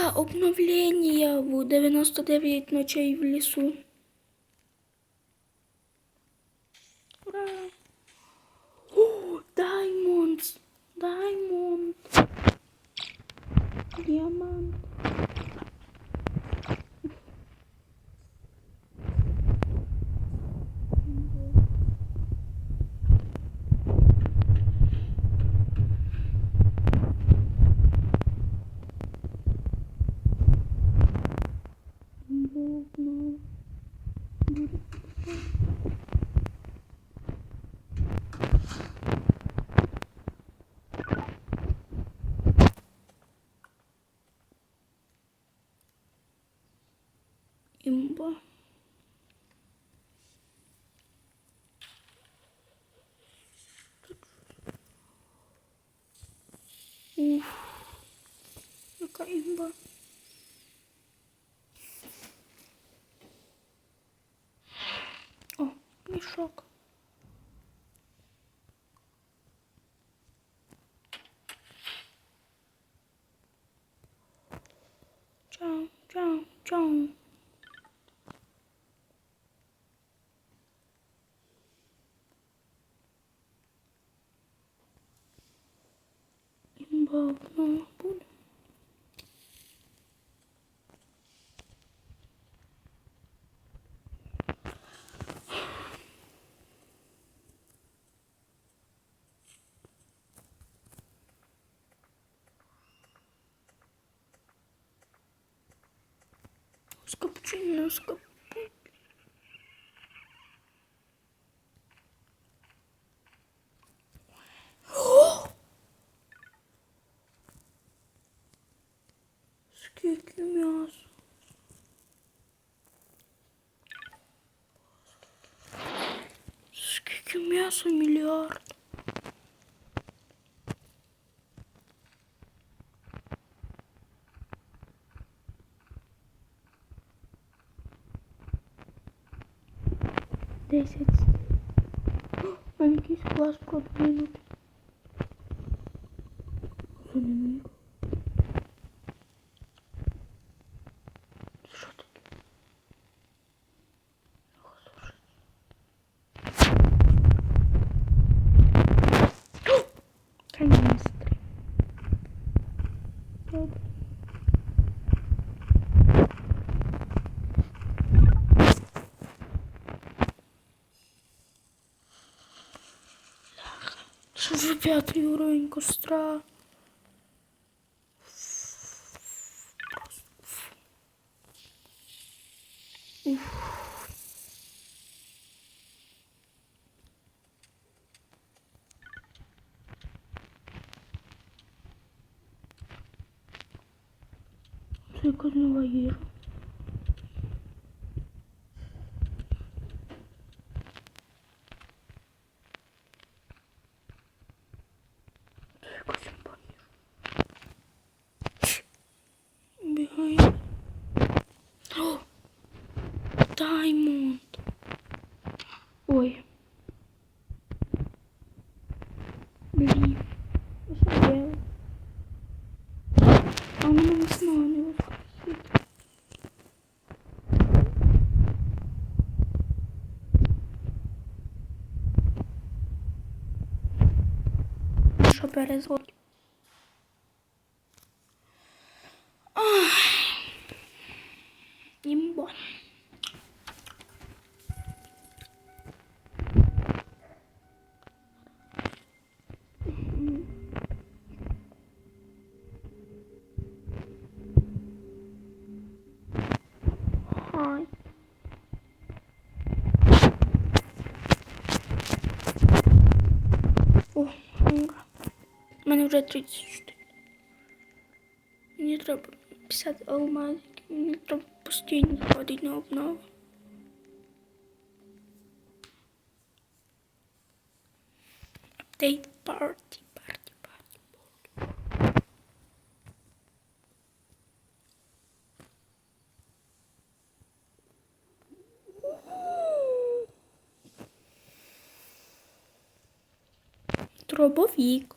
Ура! Обновлення в 99 ночей в лісу. Ура! О, даймонд! Даймонд! Діамант. Имба. Уф, яка імба. О, мішок. Чау, чау, чау. Имба обнова буде. Скопчення, скоп. Скільки м'яса. Скільки м'яса, мільярд. Десять. Нам якийсь клас продвинути. Це не мій. Що таке? Каністри. Добре. Що за 5-й уровень костра? Це якась нова їжа. Це якась імпанія. Бігає. О! Даймонд. Ой. Блін. Що делать? А у мене снова не воскресить. Що перезвод? Імба. Хай. О, у мене вже 34. Мені треба 50 алмазів. Мені треба постійно ходити на обнову. Апдейт парті. Дробовік.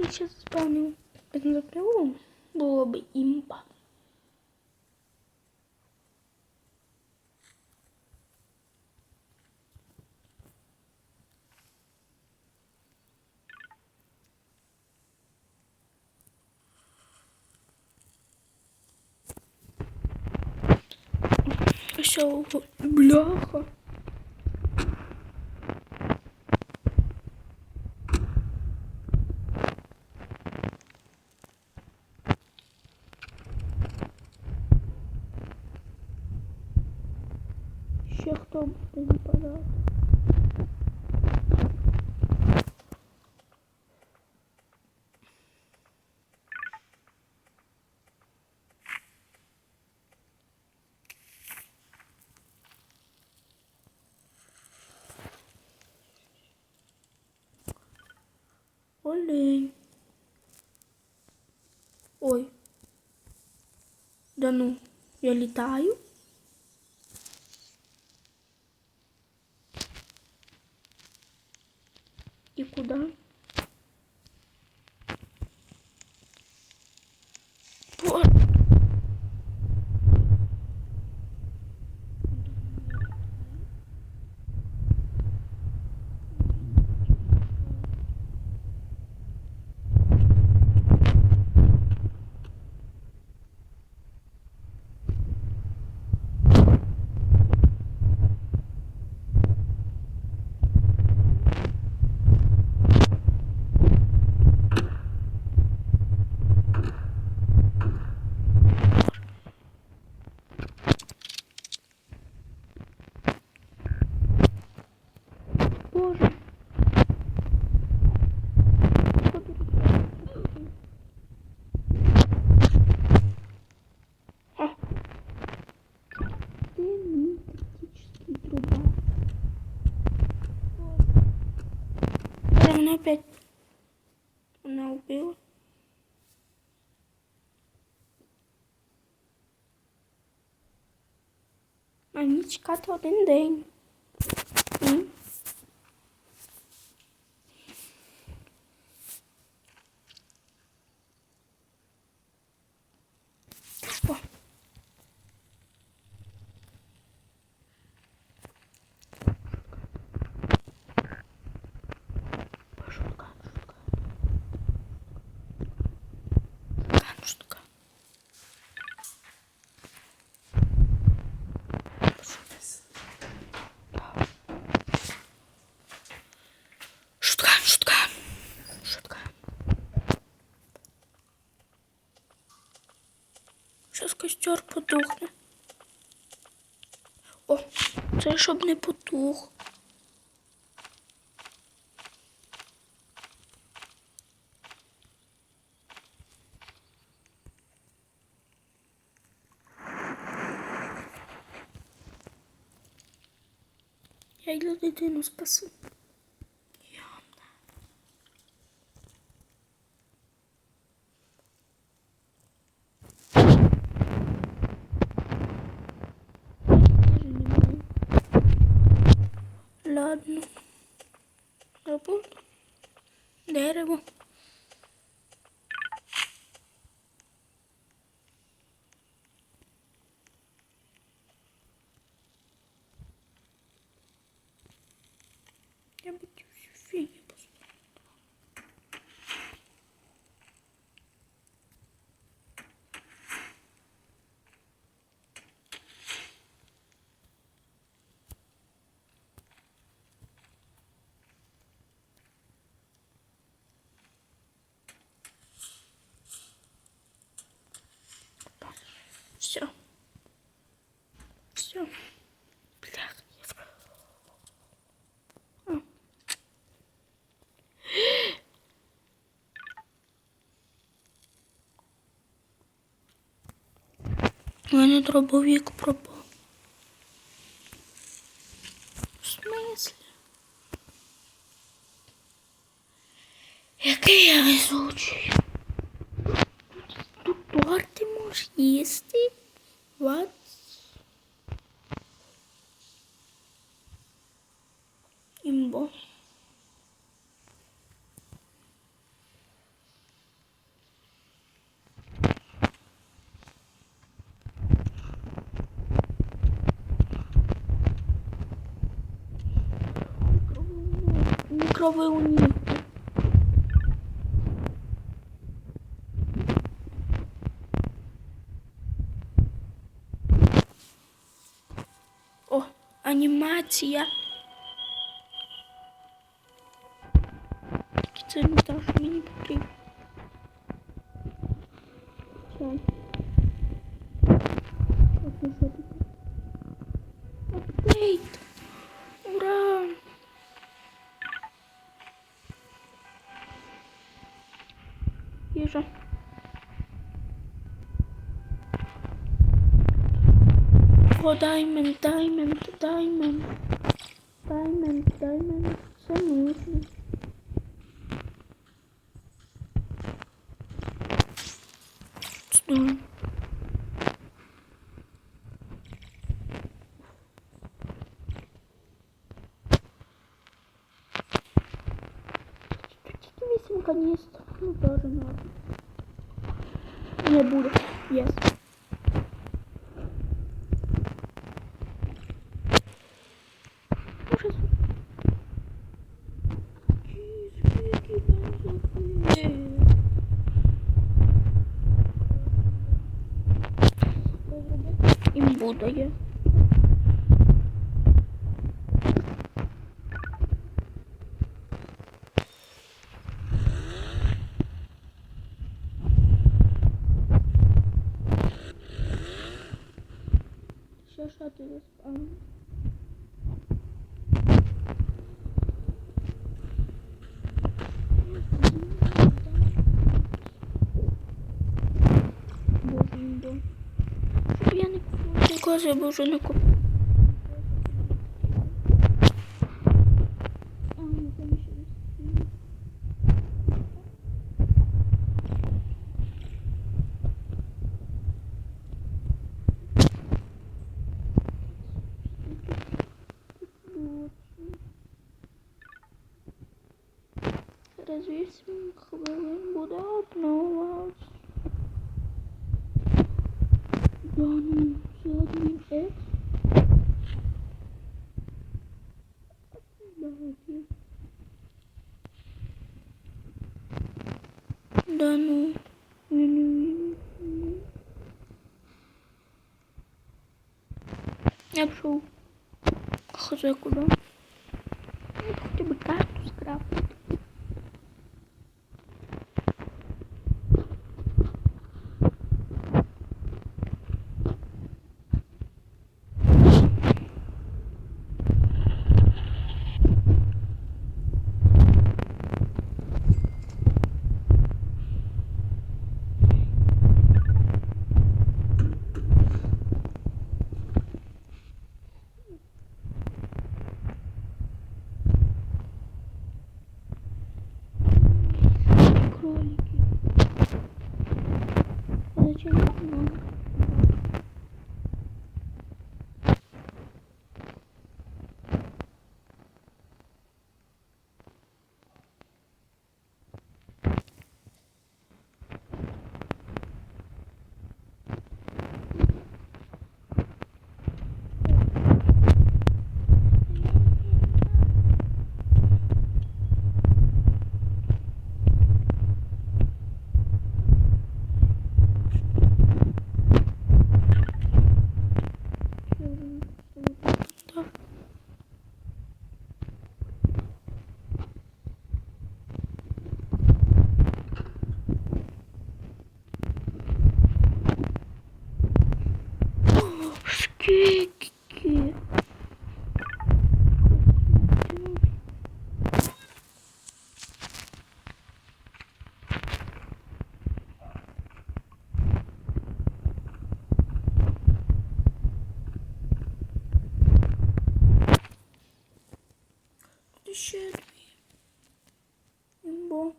який ще заспавнив бензопилу, було б імба. Що, бляха. Ще хто буде нападати? Олень. Ой. Да ну, я летаю. И куда? Вот. Боже. А. Ты не критический труба. Она опять. Она убила. Мені чекати один день. О. Шутка. Шутка. Шутка. Сейчас костер потухне. О, це щоб не потух. Я йду дитину спасу. Ладно. Роботу. Дерево. Я бы всю фигню поставила. Все. Все. Блях. У мене дробовик пропав. В смислі? Який я везучий. Тут торти можеш їсти? What? Імбо. ігровий унітаз. О, анімація. Тільки це не так, що мені потрібно. Все. Ось що таке. Апдейт. Ура! Їжа. О, даймонд. Це нужно. Здорово. Тут 8 канистр. Ну, тоже надо. Не буду. Yes. Ужас. Им буду я. Що ти заспав? Боже, щоб я не купила, я б вже не купила. Через 8 хвилин буде обновлюватися. Да ну, це адмін X. Давайте. Да ну, я пошел. Хз куда? Ну, хотя бы карту скрафтить. Скільки? Ще дві. Бо.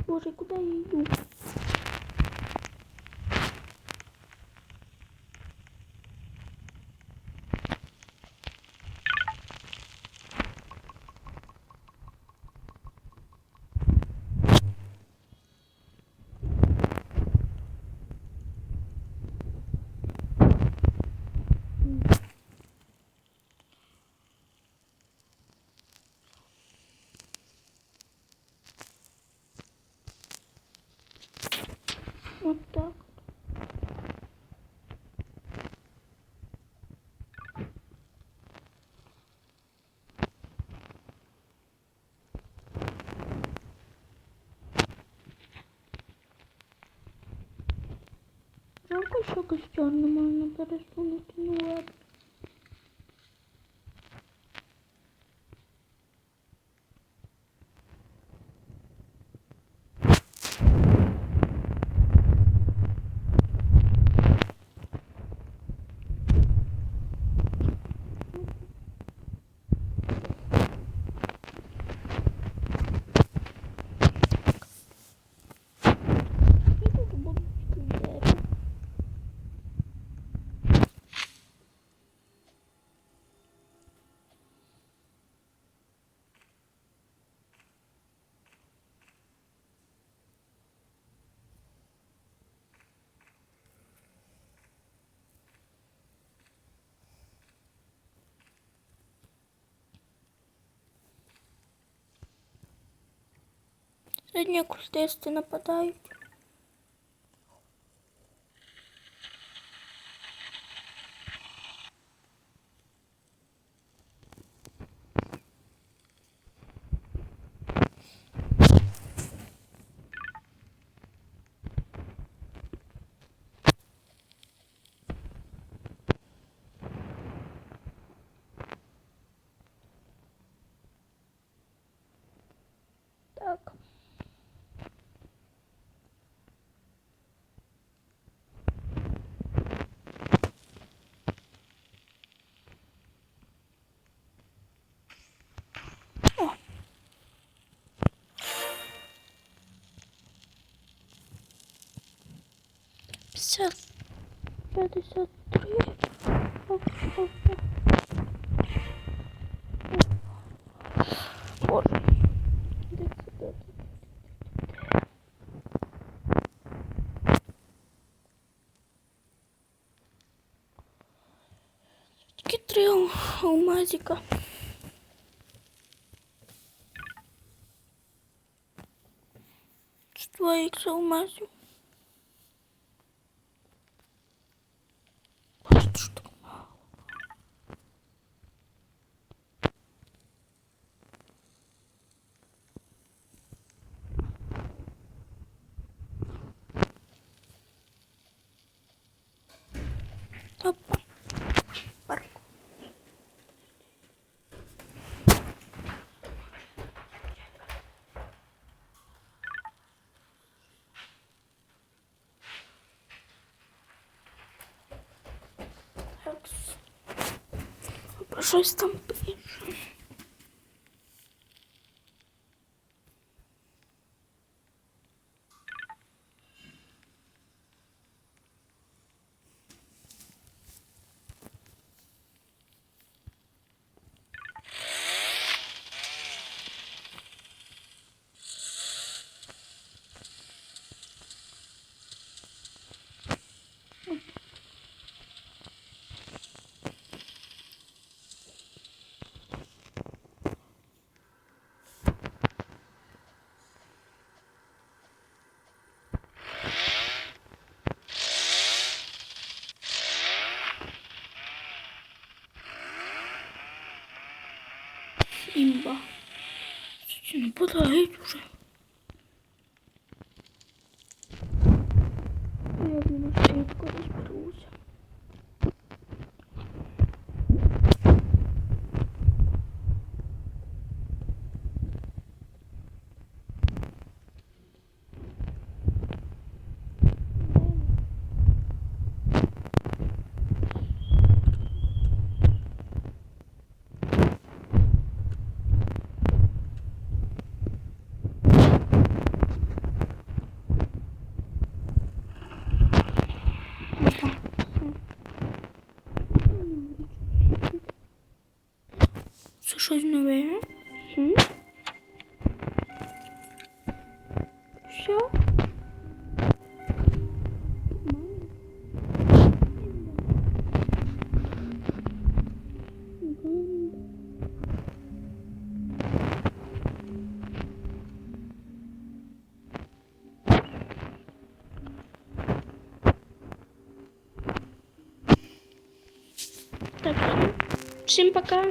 Боже, куда я иду? Вот так. Жалко, що костер не можна пересунути, ну ладно. Сьогодні кустисти нападають. Так. О. 53. Оп. Боже. Де це? Тільки 3 алмазика. З 2 ікс алмазів. Просто ж так мало. Опа. Парк. Щось там пише. Імба. Це не подають уже. Я буду швидко розберуся. Це щось нове? Все? Так, всім пока.